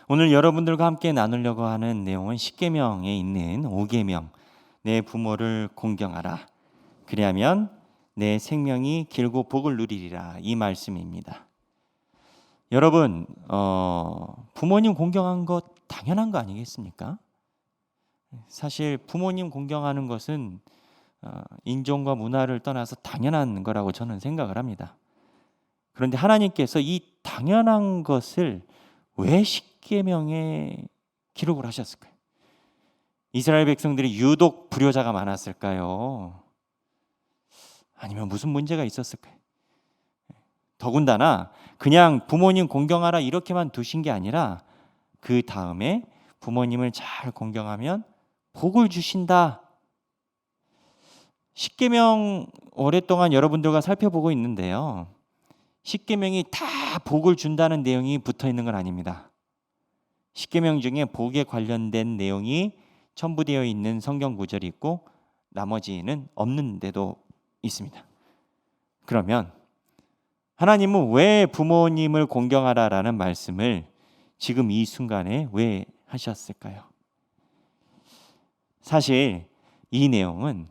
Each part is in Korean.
오늘 여러분들과 함께 나누려고 하는 내용은 십계명에 있는 5계명, 내 부모를 공경하라. 그리하면 내 생명이 길고 복을 누리리라, 이 말씀입니다. 여러분, 부모님 공경한 것 당연한 거 아니겠습니까? 사실 부모님 공경하는 것은 인종과 문화를 떠나서 당연한 거라고 저는 생각을 합니다. 그런데 하나님께서 이 당연한 것을 왜 십계명에 기록을 하셨을까요? 이스라엘 백성들이 유독 불효자가 많았을까요? 아니면 무슨 문제가 있었을까요? 더군다나 그냥 부모님 공경하라 이렇게만 두신 게 아니라 그 다음에 부모님을 잘 공경하면 복을 주신다. 십계명 오랫동안 여러분들과 살펴보고 있는데요, 십계명이 다 복을 준다는 내용이 붙어 있는 건 아닙니다. 십계명 중에 복에 관련된 내용이 첨부되어 있는 성경 구절이 있고 나머지는 없는 데도 있습니다. 그러면 하나님은 왜 부모님을 공경하라라는 말씀을 지금 이 순간에 왜 하셨을까요? 사실 이 내용은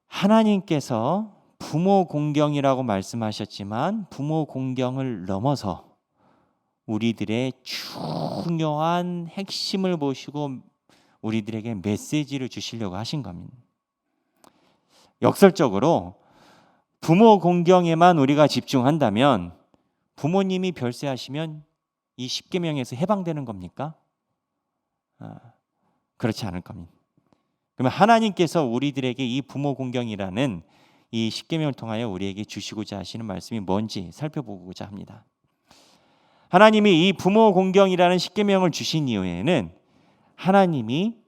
하나님께서 부모 공경이라고 말씀하셨지만 부모 공경을 넘어서 우리들의 중요한 핵심을 보시고 우리들에게 메시지를 주시려고 하신 겁니다. 역설적으로 부모 공경에만 우리가 집중한다면 부모님이 별세하시면 이 십계명에서 해방되는 겁니까? 그렇지 않을 겁니다. 그러면 하나님께서 우리들에게 이 부모 공경이라는 이 십계명을 통하여 우리에게 주시고자 하시는 말씀이 뭔지 살펴보고자 합니다. 하나님이 이 부모 공경이라는 십계명을 주신 이유에는 하나님이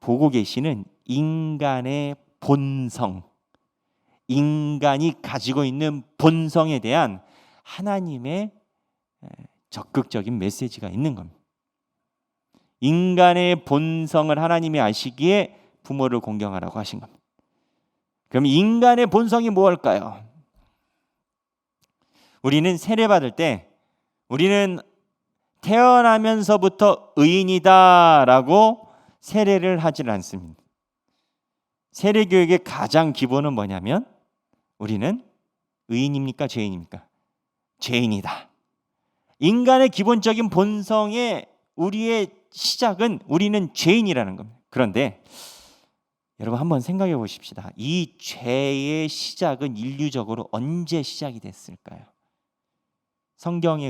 보고 계시는 인간의 본성, 인간이 가지고 있는 본성에 대한 하나님의 적극적인 메시지가 있는 겁니다. 인간의 본성을 하나님이 아시기에 부모를 공경하라고 하신 겁니다. 그럼 인간의 본성이 무엇일까요? 우리는 세례받을 때 우리는 태어나면서부터 의인이다라고 세례를 하질 않습니다. 세례교육의 가장 기본은 뭐냐면 우리는 의인입니까? 죄인입니까? 죄인이다. 인간의 기본적인 본성의 우리의 시작은 우리는 죄인이라는 겁니다. 그런데 여러분 한번 생각해 보십시다. 이 죄의 시작은 인류적으로 언제 시작이 됐을까요? 성경에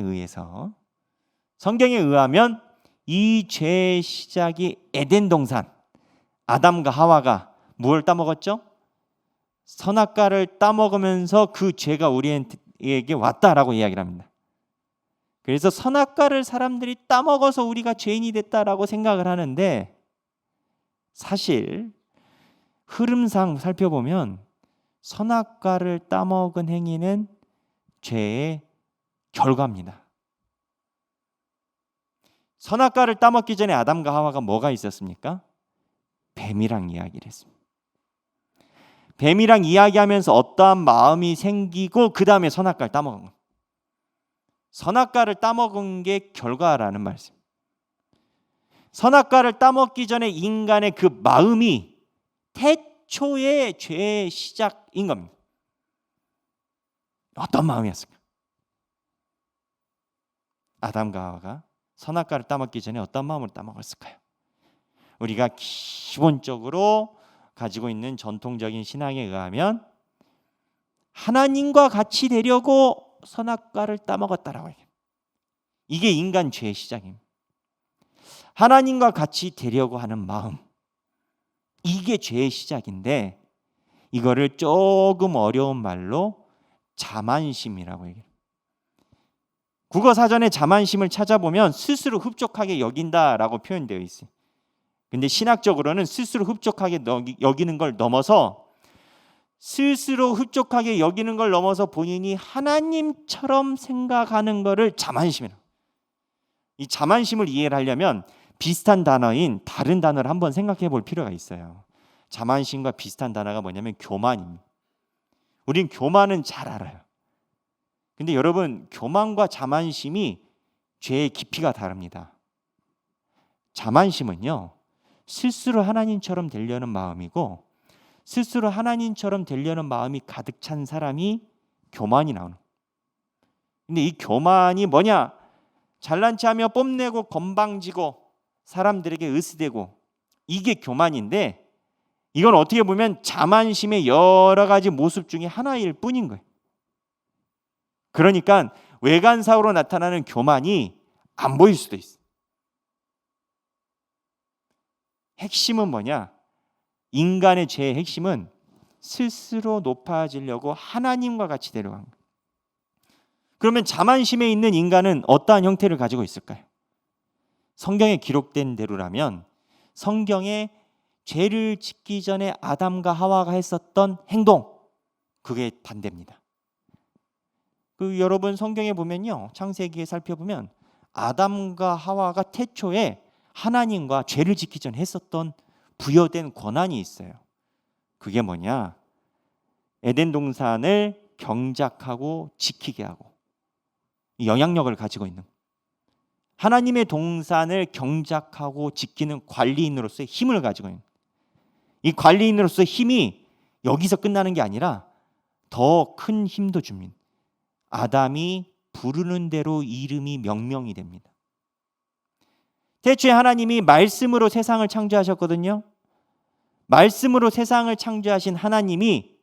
의하면 이 죄의 시작이 에덴 동산, 아담과 하와가 무엇을 따먹었죠? 선악과를 따먹으면서 그 죄가 우리에게 왔다라고 이야기를 합니다. 그래서 선악과를 사람들이 따먹어서 우리가 죄인이 됐다라고 생각을 하는데 사실 흐름상 살펴보면 선악과를 따먹은 행위는 죄의 결과입니다. 선악과를 따먹기 전에 아담과 하와가 뭐가 있었습니까? 뱀이랑 이야기를 했습니다. 뱀이랑 이야기하면서 어떠한 마음이 생기고 그 다음에 선악과를 따먹은 겁니다. 선악과를 따먹은 게 결과라는 말씀. 선악과를 따먹기 전에 인간의 그 마음이 태초의 죄의 시작인 겁니다. 어떤 마음이었을까? 아담과 하와가 선악과를 따먹기 전에 어떤 마음으로 따먹었을까요? 우리가 기본적으로 가지고 있는 전통적인 신앙에 의하면 하나님과 같이 되려고 선악과를 따먹었다라고 해요. 이게 인간 죄의 시작입니다. 하나님과 같이 되려고 하는 마음, 이게 죄의 시작인데 이거를 조금 어려운 말로 자만심이라고 얘기해요. 국어 사전에 자만심을 찾아보면 스스로 흡족하게 여긴다라고 표현되어 있어요. 근데 신학적으로는 스스로 흡족하게 여기는 걸 넘어서 본인이 하나님처럼 생각하는 거를 자만심이라고. 이 자만심을 이해를 하려면 비슷한 단어인 다른 단어를 한번 생각해 볼 필요가 있어요. 자만심과 비슷한 단어가 뭐냐면 교만입니다. 우린 교만은 잘 알아요. 근데 여러분, 교만과 자만심이 죄의 깊이가 다릅니다. 자만심은요, 스스로 하나님처럼 되려는 마음이고, 스스로 하나님처럼 되려는 마음이 가득 찬 사람이 교만이 나오는. 근데 이 교만이 뭐냐? 잘난 체하며 뽐내고 건방지고 사람들에게 으스대고, 이게 교만인데, 이건 어떻게 보면 자만심의 여러 가지 모습 중에 하나일 뿐인 거예요. 그러니까 외관상으로 나타나는 교만이 안 보일 수도 있어요. 핵심은 뭐냐? 인간의 죄의 핵심은 스스로 높아지려고 하나님과 같이 데려간 거예요. 그러면 자만심에 있는 인간은 어떠한 형태를 가지고 있을까요? 성경에 기록된 대로라면 성경에 죄를 짓기 전에 아담과 하와가 했었던 행동, 그게 반대입니다. 여러분 성경에 보면요, 창세기에 살펴보면 아담과 하와가 태초에 하나님과 죄를 짓기 전에 했었던 부여된 권한이 있어요. 그게 뭐냐? 에덴 동산을 경작하고 지키게 하고 영향력을 가지고 있는, 하나님의 동산을 경작하고 지키는 관리인으로서의 힘을 가지고 있는, 이 관리인으로서의 힘이 여기서 끝나는 게 아니라 더 큰 힘도 줍니다. 아담이 부르는 대로 이름이 명명이 됩니다. 태초에 하나님이 말씀으로 세상을 창조하셨거든요. 말씀으로 세상을 창조하신 하나님이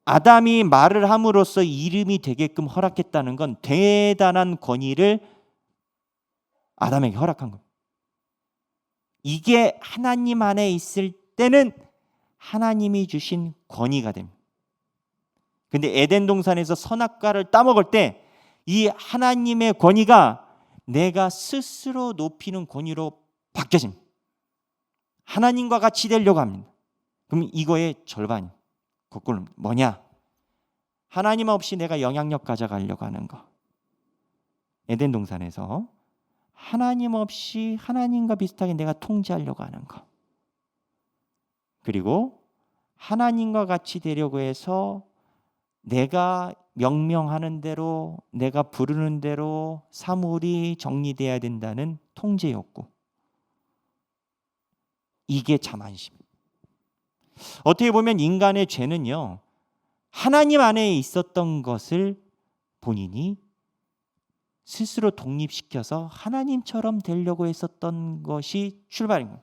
아담이 말을 함으로써 이름이 되게끔 허락했다는 건 대단한 권위를 아담에게 허락한 겁니다. 이게 하나님 안에 있을 때는 하나님이 주신 권위가 됩니다. 근데 에덴 동산에서 선악과를 따먹을 때 이 하나님의 권위가 내가 스스로 높이는 권위로 바뀌어집니다. 하나님과 같이 되려고 합니다. 그럼 이거의 절반, 거꾸로 뭐냐? 하나님 없이 내가 영향력 가져가려고 하는 거. 에덴 동산에서 하나님 없이 하나님과 비슷하게 내가 통제하려고 하는 거. 그리고 하나님과 같이 되려고 해서 내가 명명하는 대로, 내가 부르는 대로 사물이 정리돼야 된다는 통제 욕구. 이게 자만심. 어떻게 보면 인간의 죄는요, 하나님 안에 있었던 것을 본인이 스스로 독립시켜서 하나님처럼 되려고 했었던 것이 출발인 거예요.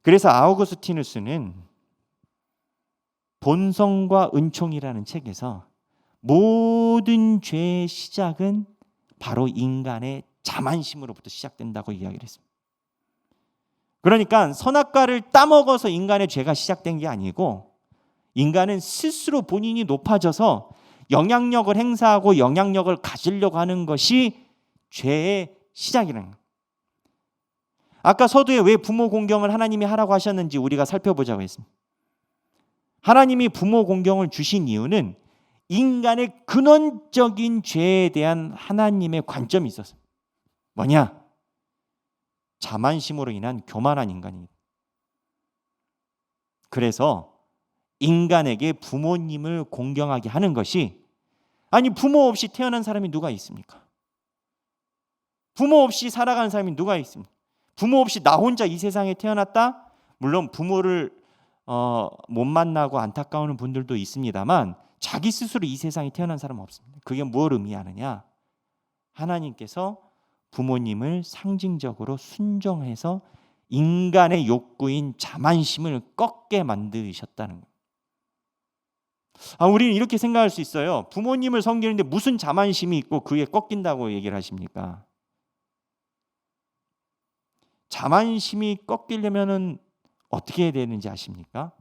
그래서 아우구스티누스는 본성과 은총이라는 책에서 모든 죄의 시작은 바로 인간의 자만심으로부터 시작된다고 이야기를 했습니다. 그러니까 선악과를 따먹어서 인간의 죄가 시작된 게 아니고, 인간은 스스로 본인이 높아져서 영향력을 행사하고 영향력을 가지려고 하는 것이 죄의 시작이라는 거예요. 아까 서두에 왜 부모 공경을 하나님이 하라고 하셨는지 우리가 살펴보자고 했습니다. 하나님이 부모 공경을 주신 이유는 인간의 근원적인 죄에 대한 하나님의 관점이 있었어요. 뭐냐? 자만심으로 인한 교만한 인간입니다. 그래서 인간에게 부모님을 공경하게 하는 것이, 아니 부모 없이 태어난 사람이 누가 있습니까? 부모 없이 살아가는 사람이 누가 있습니까? 부모 없이 나 혼자 이 세상에 태어났다? 물론 부모를 못 만나고 안타까워하는 분들도 있습니다만 자기 스스로 이 세상에 태어난 사람은 없습니다. 그게 뭘 의미하느냐? 하나님께서 부모님을 상징적으로 순종해서 인간의 욕구인 자만심을 꺾게 만드셨다는 거예요. 우리는 이렇게 생각할 수 있어요. 부모님을 섬기는데 무슨 자만심이 있고 그게 꺾인다고 얘기를 하십니까? 자만심이 꺾이려면 어떻게 해야 되는지 아십니까?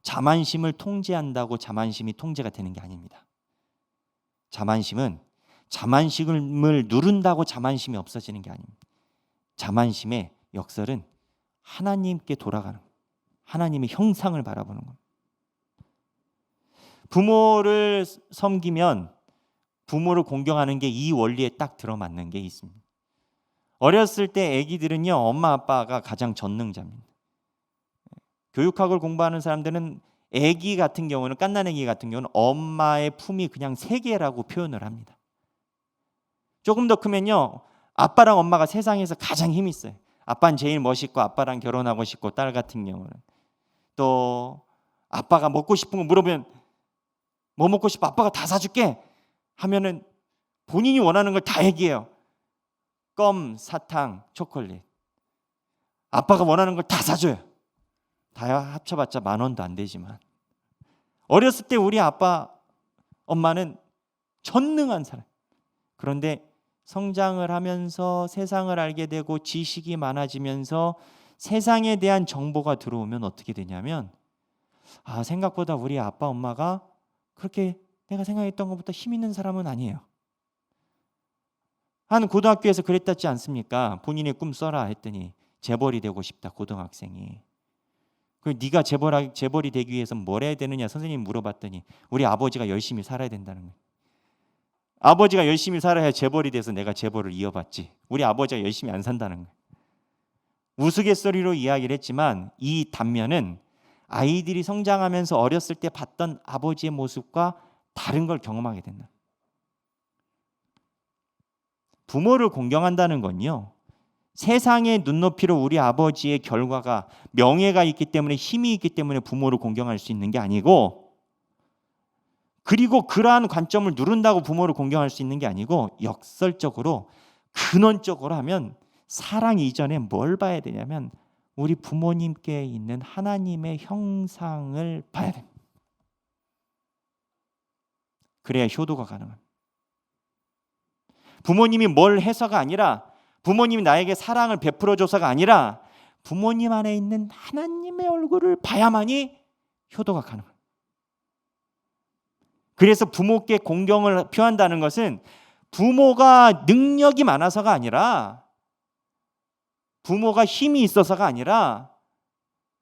자만심을 통제한다고 자만심이 통제가 되는 게 아닙니다. 자만심을 누른다고 자만심이 없어지는 게 아닙니다. 자만심의 역설은 하나님께 돌아가는 거예요. 하나님의 형상을 바라보는 겁니다. 부모를 섬기면 부모를 공경하는 게 이 원리에 딱 들어맞는 게 있습니다. 어렸을 때 아기들은요, 엄마 아빠가 가장 전능자입니다. 교육학을 공부하는 사람들은 아기 같은 경우는, 갓난 아기 같은 경우는 엄마의 품이 그냥 세계라고 표현을 합니다. 조금 더 크면요, 아빠랑 엄마가 세상에서 가장 힘이 있어요. 아빠는 제일 멋있고 아빠랑 결혼하고 싶고, 딸 같은 경우는 또 아빠가 먹고 싶은 거 물어보면 뭐 먹고 싶어? 아빠가 다 사줄게 하면은 본인이 원하는 걸 다 얘기해요. 껌, 사탕, 초콜릿. 아빠가 원하는 걸 다 사줘요. 다 합쳐봤자 10,000원도 안 되지만 어렸을 때 우리 아빠 엄마는 전능한 사람. 그런데 성장을 하면서 세상을 알게 되고 지식이 많아지면서 세상에 대한 정보가 들어오면 어떻게 되냐면, 생각보다 우리 아빠 엄마가 그렇게 내가 생각했던 것보다 힘 있는 사람은 아니에요. 한 고등학교에서 그랬다지 않습니까? 본인의 꿈 써라 했더니 재벌이 되고 싶다, 고등학생이. 네가 재벌이 되기 위해서 뭘 해야 되느냐 선생님이 물어봤더니 우리 아버지가 열심히 살아야 된다는 거예요. 아버지가 열심히 살아야 재벌이 돼서 내가 재벌을 이어받지. 우리 아버지가 열심히 안 산다는 거예요. 우스갯소리로 이야기를 했지만 이 단면은 아이들이 성장하면서 어렸을 때 봤던 아버지의 모습과 다른 걸 경험하게 된다. 부모를 공경한다는 건요, 세상의 눈높이로 우리 아버지의 결과가 명예가 있기 때문에, 힘이 있기 때문에 부모를 공경할 수 있는 게 아니고, 그리고 그러한 관점을 누른다고 부모를 공경할 수 있는 게 아니고, 역설적으로 근원적으로 하면 사랑 이전에 뭘 봐야 되냐면 우리 부모님께 있는 하나님의 형상을 봐야 됩니다. 그래야 효도가 가능합니다. 부모님이 뭘 해서가 아니라, 부모님이 나에게 사랑을 베풀어줘서가 아니라 부모님 안에 있는 하나님의 얼굴을 봐야만이 효도가 가능합니다. 그래서 부모께 공경을 표한다는 것은 부모가 능력이 많아서가 아니라, 부모가 힘이 있어서가 아니라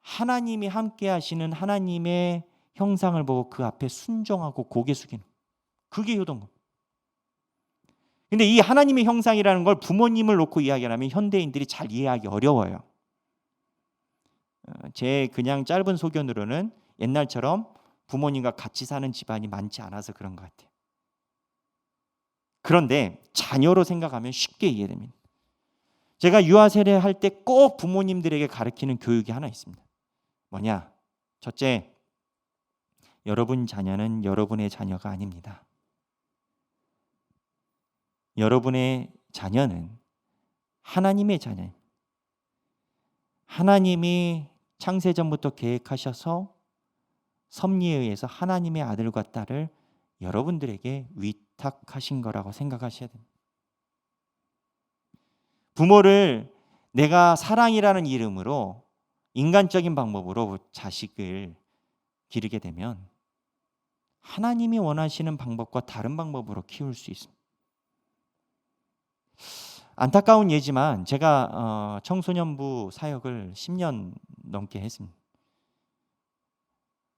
하나님이 함께 하시는 하나님의 형상을 보고 그 앞에 순종하고 고개 숙이는, 그게 효도인 겁니다. 근데 이 하나님의 형상이라는 걸 부모님을 놓고 이야기하면 현대인들이 잘 이해하기 어려워요. 제 그냥 짧은 소견으로는 옛날처럼 부모님과 같이 사는 집안이 많지 않아서 그런 것 같아요. 그런데 자녀로 생각하면 쉽게 이해됩니다. 제가 유아 세례할 때 꼭 부모님들에게 가르치는 교육이 하나 있습니다. 뭐냐? 첫째, 여러분 자녀는 여러분의 자녀가 아닙니다. 여러분의 자녀는 하나님의 자녀입니다. 하나님이 창세전부터 계획하셔서 섭리에 의해서 하나님의 아들과 딸을 여러분들에게 위탁하신 거라고 생각하셔야 됩니다. 부모를 내가 사랑이라는 이름으로 인간적인 방법으로 자식을 기르게 되면 하나님이 원하시는 방법과 다른 방법으로 키울 수 있습니다. 안타까운 예지만 제가 청소년부 사역을 10년 넘게 했습니다.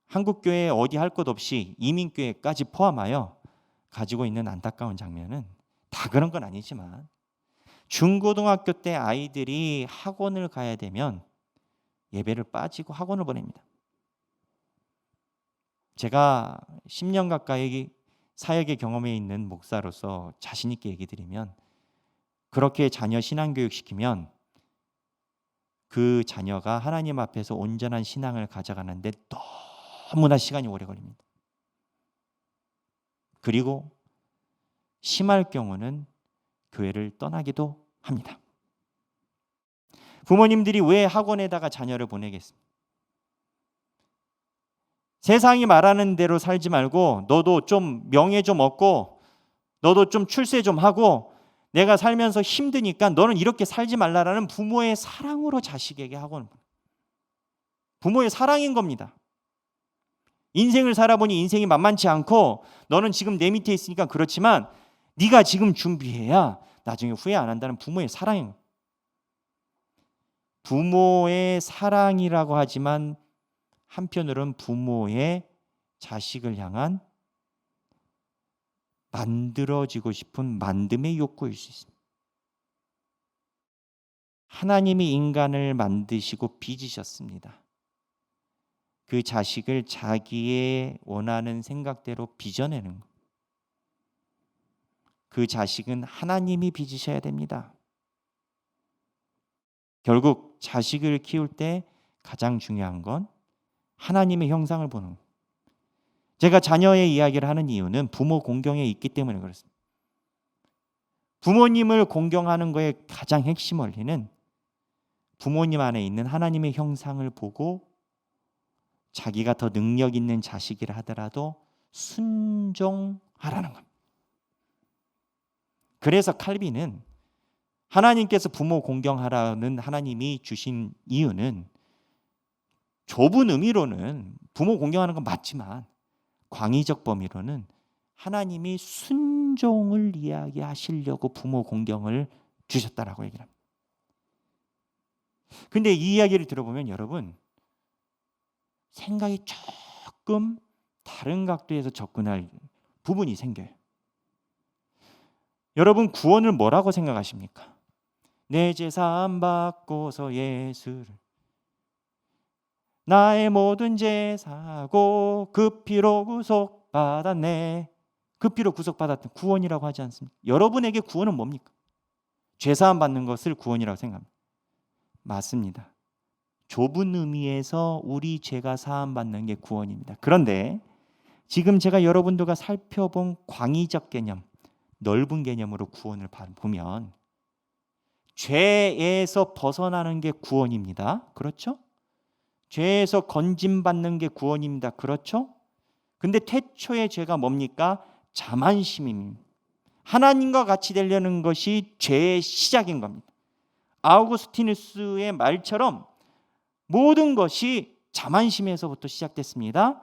한국교회 어디 할 것 없이 이민교회까지 포함하여 가지고 있는 안타까운 장면은, 다 그런 건 아니지만 중고등학교 때 아이들이 학원을 가야 되면 예배를 빠지고 학원을 보냅니다. 제가 10년 가까이 사역의 경험에 있는 목사로서 자신 있게 얘기 드리면, 그렇게 자녀 신앙교육 시키면 그 자녀가 하나님 앞에서 온전한 신앙을 가져가는데 너무나 시간이 오래 걸립니다. 그리고 심할 경우는 교회를 떠나기도 합니다. 부모님들이 왜 학원에다가 자녀를 보내겠습니까? 세상이 말하는 대로 살지 말고 너도 좀 명예 좀 얻고 너도 좀 출세 좀 하고 내가 살면서 힘드니까 너는 이렇게 살지 말라라는 부모의 사랑으로 자식에게 학원을 보내요. 부모의 사랑인 겁니다. 인생을 살아보니 인생이 만만치 않고 너는 지금 내 밑에 있으니까 그렇지만 네가 지금 준비해야 나중에 후회 안 한다는 부모의 사랑인 거예요. 부모의 사랑이라고 하지만 한편으로는 부모의 자식을 향한 만들어지고 싶은 만듦의 욕구일 수 있습니다. 하나님이 인간을 만드시고 빚으셨습니다. 그 자식을 자기의 원하는 생각대로 빚어내는 것. 그 자식은 하나님이 빚으셔야 됩니다. 결국 자식을 키울 때 가장 중요한 건 하나님의 형상을 보는 거예요. 제가 자녀의 이야기를 하는 이유는 부모 공경에 있기 때문에 그렇습니다. 부모님을 공경하는 거의 가장 핵심 원리는 부모님 안에 있는 하나님의 형상을 보고 자기가 더 능력 있는 자식이라 하더라도 순종하라는 겁니다. 그래서 칼빈은 하나님께서 부모 공경하라는 하나님이 주신 이유는 좁은 의미로는 부모 공경하는 건 맞지만 광의적 범위로는 하나님이 순종을 이야기하시려고 부모 공경을 주셨다라고 얘기를 합니다. 근데 이 이야기를 들어보면 여러분 생각이 조금 다른 각도에서 접근할 부분이 생겨요. 여러분 구원을 뭐라고 생각하십니까? 내 재산 받고서 예수를 나의 모든 죄 사고 그 피로 구속받았네. 그 피로 구속받았던 구원이라고 하지 않습니까? 여러분에게 구원은 뭡니까? 죄사함 받는 것을 구원이라고 생각합니다. 맞습니다. 좁은 의미에서 우리 죄가 사함 받는 게 구원입니다. 그런데 지금 제가 여러분들과 살펴본 광의적 개념, 넓은 개념으로 구원을 보면 죄에서 벗어나는 게 구원입니다. 그렇죠? 죄에서 건짐받는 게 구원입니다. 그렇죠? 근데 태초의 죄가 뭡니까? 자만심입니다. 하나님과 같이 되려는 것이 죄의 시작인 겁니다. 아우구스티누스의 말처럼 모든 것이 자만심에서부터 시작됐습니다.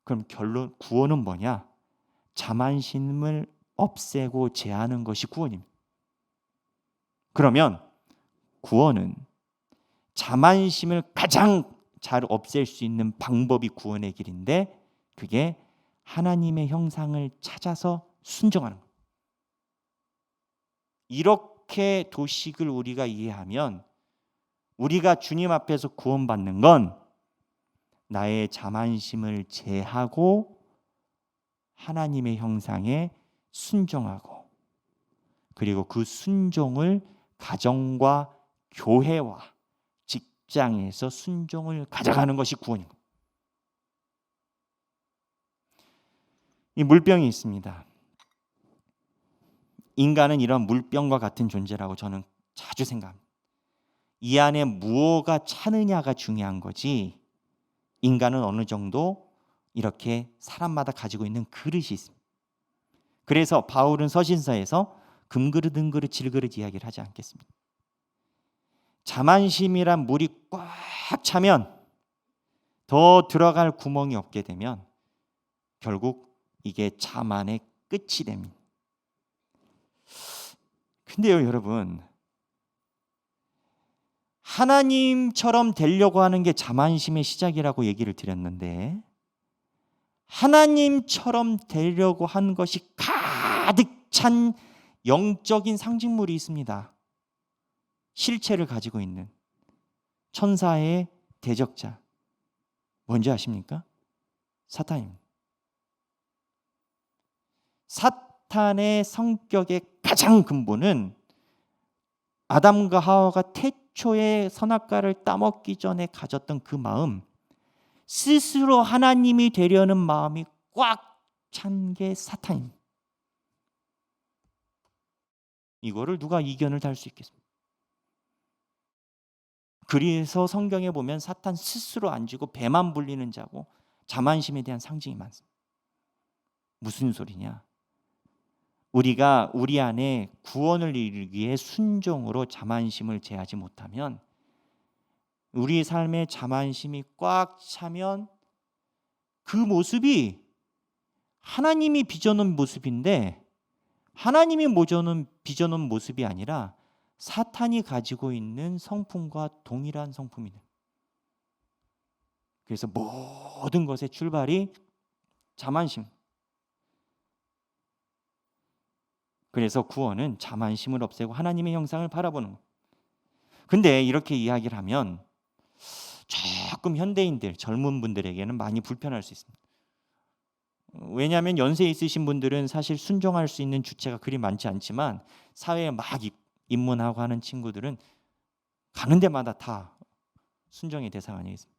그럼 결론 구원은 뭐냐? 자만심을 없애고 제하는 것이 구원입니다. 그러면 구원은 자만심을 가장 잘 없앨 수 있는 방법이 구원의 길인데 그게 하나님의 형상을 찾아서 순종하는 거예요. 이렇게 도식을 우리가 이해하면 우리가 주님 앞에서 구원받는 건 나의 자만심을 제하고 하나님의 형상에 순종하고 그리고 그 순종을 가정과 교회와 직장에서 순종을 가져가는 것이 구원입니다. 이 물병이 있습니다. 인간은 이런 물병과 같은 존재라고 저는 자주 생각합니다. 이 안에 무엇가 차느냐가 중요한 거지 인간은 어느 정도 이렇게 사람마다 가지고 있는 그릇이 있습니다. 그래서 바울은 서신서에서 금그릇, 은그릇, 질그릇 이야기를 하지 않겠습니다. 자만심이란 물이 꽉 차면 더 들어갈 구멍이 없게 되면 결국 이게 자만의 끝이 됩니다. 근데요 여러분 하나님처럼 되려고 하는 게 자만심의 시작이라고 얘기를 드렸는데 하나님처럼 되려고 한 것이 가득 찬 영적인 상징물이 있습니다. 실체를 가지고 있는 천사의 대적자 뭔지 아십니까? 사탄입니다. 사탄의 성격의 가장 근본은 아담과 하와가 태초에 선악과를 따먹기 전에 가졌던 그 마음 스스로 하나님이 되려는 마음이 꽉 찬 게 사탄입니다. 이거를 누가 이견을 달 수 있겠습니까? 그래서 성경에 보면 사탄 스스로 앉고 배만 불리는 자고 자만심에 대한 상징이 많습니다. 무슨 소리냐? 우리가 우리 안에 구원을 이루기 위해 순종으로 자만심을 제하지 못하면 우리 삶의 자만심이 꽉 차면 그 모습이 하나님이 빚어놓은 모습인데 하나님이 빚어놓은 모습이 아니라 사탄이 가지고 있는 성품과 동일한 성품이 됩니다. 그래서 모든 것의 출발이 자만심. 그래서 구원은 자만심을 없애고 하나님의 형상을 바라보는 것. 근데 이렇게 이야기를 하면 조금 현대인들, 젊은 분들에게는 많이 불편할 수 있습니다. 왜냐하면 연세 있으신 분들은 사실 순종할 수 있는 주체가 그리 많지 않지만 사회에 막 입문하고 하는 친구들은 가는 데마다 다 순종의 대상 아니겠습니까?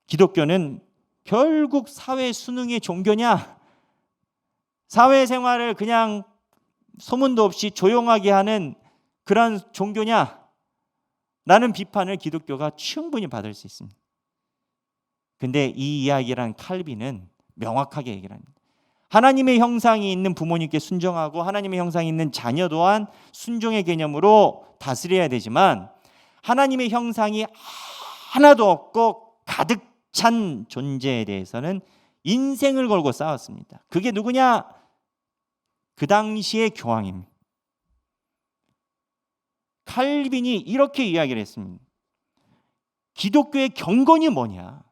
기독교는 결국 사회 수능의 종교냐, 사회생활을 그냥 소문도 없이 조용하게 하는 그런 종교냐 라는 비판을 기독교가 충분히 받을 수 있습니다. 근데 이 이야기란 칼빈은 명확하게 얘기를 합니다. 하나님의 형상이 있는 부모님께 순종하고 하나님의 형상이 있는 자녀 또한 순종의 개념으로 다스려야 되지만, 하나님의 형상이 하나도 없고 가득 찬 존재에 대해서는 인생을 걸고 싸웠습니다. 그게 누구냐? 그 당시의 교황입니다. 칼빈이 이렇게 이야기를 했습니다. 기독교의 경건이 뭐냐?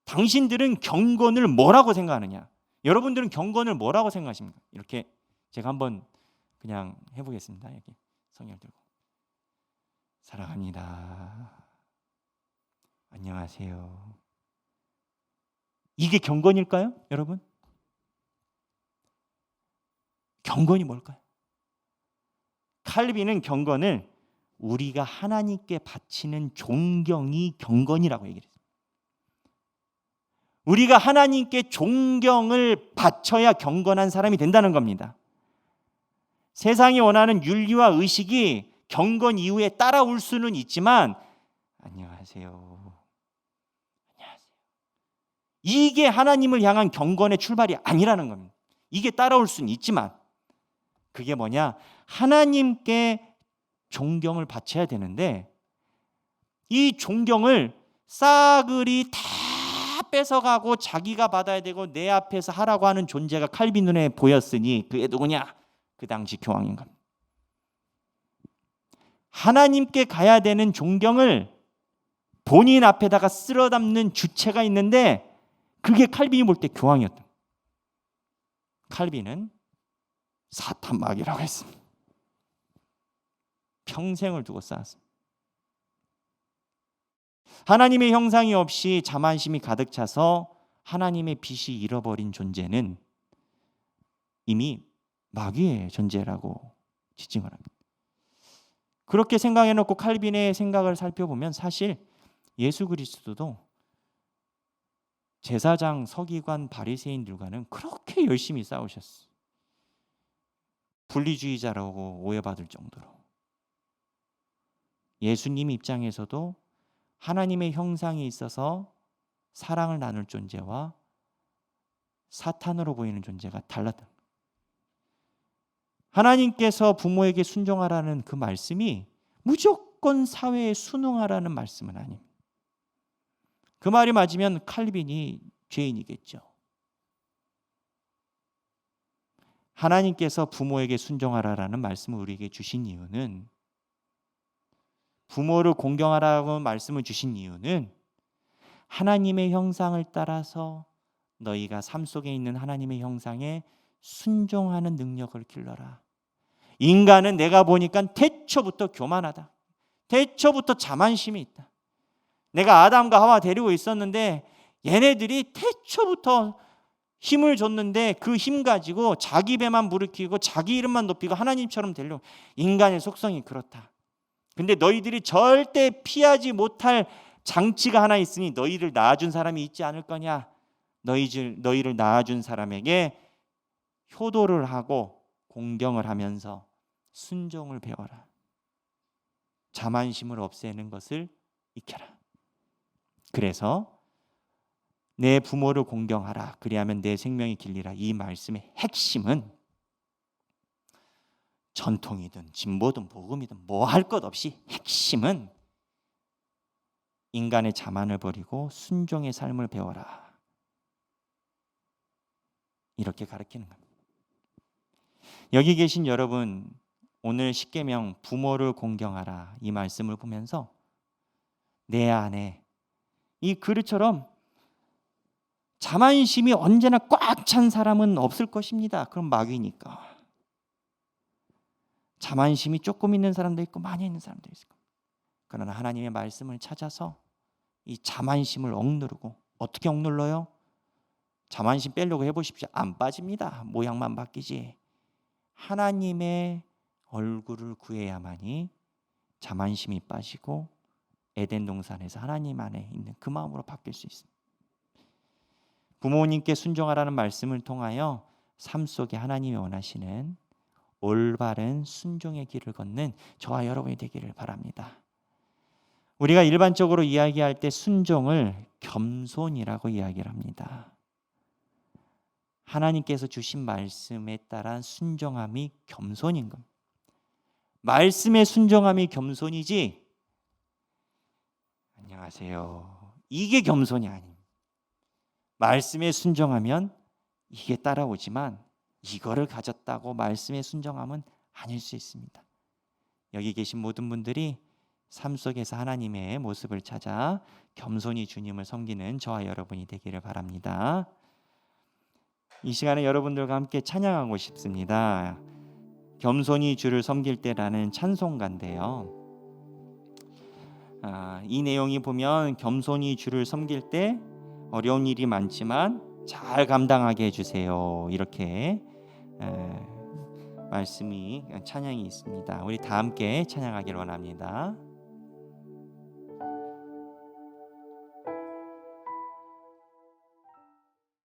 당신들은 경건을 뭐라고 생각하느냐? 여러분들은 경건을 뭐라고 생각하십니까? 이렇게 제가 한번 그냥 해보겠습니다. 여기 성경 들고. 사랑합니다. 안녕하세요. 이게 경건일까요, 여러분? 경건이 뭘까요? 칼빈은 경건을 우리가 하나님께 바치는 존경이 경건이라고 얘기를 했습니다. 우리가 하나님께 존경을 바쳐야 경건한 사람이 된다는 겁니다. 세상이 원하는 윤리와 의식이 경건 이후에 따라올 수는 있지만, 안녕하세요. 안녕하세요. 이게 하나님을 향한 경건의 출발이 아니라는 겁니다. 이게 따라올 수는 있지만, 그게 뭐냐? 하나님께 존경을 바쳐야 되는데, 이 존경을 싸그리 다 뺏어가고 자기가 받아야 되고 내 앞에서 하라고 하는 존재가 칼빈 눈에 보였으니 그게 누구냐? 그 당시 교황인 겁니다. 하나님께 가야 되는 존경을 본인 앞에다가 쓸어 담는 주체가 있는데, 그게 칼빈이 볼 때 교황이었다. 칼빈은 사탄 마귀라고 했습니다. 평생을 두고 쌓았습니다. 하나님의 형상이 없이 자만심이 가득 차서 하나님의 빛이 잃어버린 존재는 이미 마귀의 존재라고 지칭을 합니다. 그렇게 생각해놓고 칼빈의 생각을 살펴보면 사실 예수 그리스도도 제사장, 서기관, 바리새인들과는 그렇게 열심히 싸우셨어요. 분리주의자라고 오해받을 정도로. 예수님 입장에서도 하나님의 형상이 있어서 사랑을 나눌 존재와 사탄으로 보이는 존재가 달랐다. 하나님께서 부모에게 순종하라는 그 말씀이 무조건 사회에 순응하라는 말씀은 아닙니다. 그 말이 맞으면 칼빈이 죄인이겠죠. 하나님께서 부모에게 순종하라는 말씀을 우리에게 주신 이유는, 부모를 공경하라고 말씀을 주신 이유는 하나님의 형상을 따라서 너희가 삶 속에 있는 하나님의 형상에 순종하는 능력을 길러라. 인간은 내가 보니까 태초부터 교만하다. 태초부터 자만심이 있다. 내가 아담과 하와 데리고 있었는데 얘네들이 태초부터 힘을 줬는데 그 힘 가지고 자기 배만 부르키고 자기 이름만 높이고 하나님처럼 되려고. 인간의 속성이 그렇다. 근데 너희들이 절대 피하지 못할 장치가 하나 있으니 너희를 낳아준 사람이 있지 않을 거냐. 너희를 낳아준 사람에게 효도를 하고 공경을 하면서 순종을 배워라. 자만심을 없애는 것을 익혀라. 그래서 내 부모를 공경하라. 그리하면 내 생명이 길리라. 이 말씀의 핵심은 전통이든 진보든 복음이든 뭐 할 것 없이 핵심은 인간의 자만을 버리고 순종의 삶을 배워라. 이렇게 가르치는 겁니다. 여기 계신 여러분, 오늘 십계명 부모를 공경하라 이 말씀을 보면서 내 안에 이 그릇처럼 자만심이 언제나 꽉 찬 사람은 없을 것입니다. 그럼 마귀니까. 자만심이 조금 있는 사람도 있고 많이 있는 사람도 있을 겁니다. 그러나 하나님의 말씀을 찾아서 이 자만심을 억누르고, 어떻게 억눌러요? 자만심 빼려고 해보십시오. 안 빠집니다. 모양만 바뀌지. 하나님의 얼굴을 구해야만이 자만심이 빠지고 에덴 동산에서 하나님 안에 있는 그 마음으로 바뀔 수 있습니다. 부모님께 순종하라는 말씀을 통하여 삶 속에 하나님이 원하시는 올바른 순종의 길을 걷는 저와 여러분이 되기를 바랍니다. 우리가 일반적으로 이야기할 때 순종을 겸손이라고 이야기를 합니다. 하나님께서 주신 말씀에 따른 순종함이 겸손인 겁니다. 말씀의 순종함이 겸손이지 안녕하세요. 이게 겸손이 아닙니다. 말씀에 순종하면 이게 따라오지만 이거를 가졌다고 말씀에 순종함은 아닐 수 있습니다. 여기 계신 모든 분들이 삶 속에서 하나님의 모습을 찾아 겸손히 주님을 섬기는 저와 여러분이 되기를 바랍니다. 이 시간에 여러분들과 함께 찬양하고 싶습니다. 겸손히 주를 섬길 때라는 찬송가인데요. 이 내용이 보면 겸손히 주를 섬길 때 어려운 일이 많지만 잘 감당하게 해주세요. 이렇게 말씀이 찬양이 있습니다. 우리 다 함께 찬양하기를 원합니다.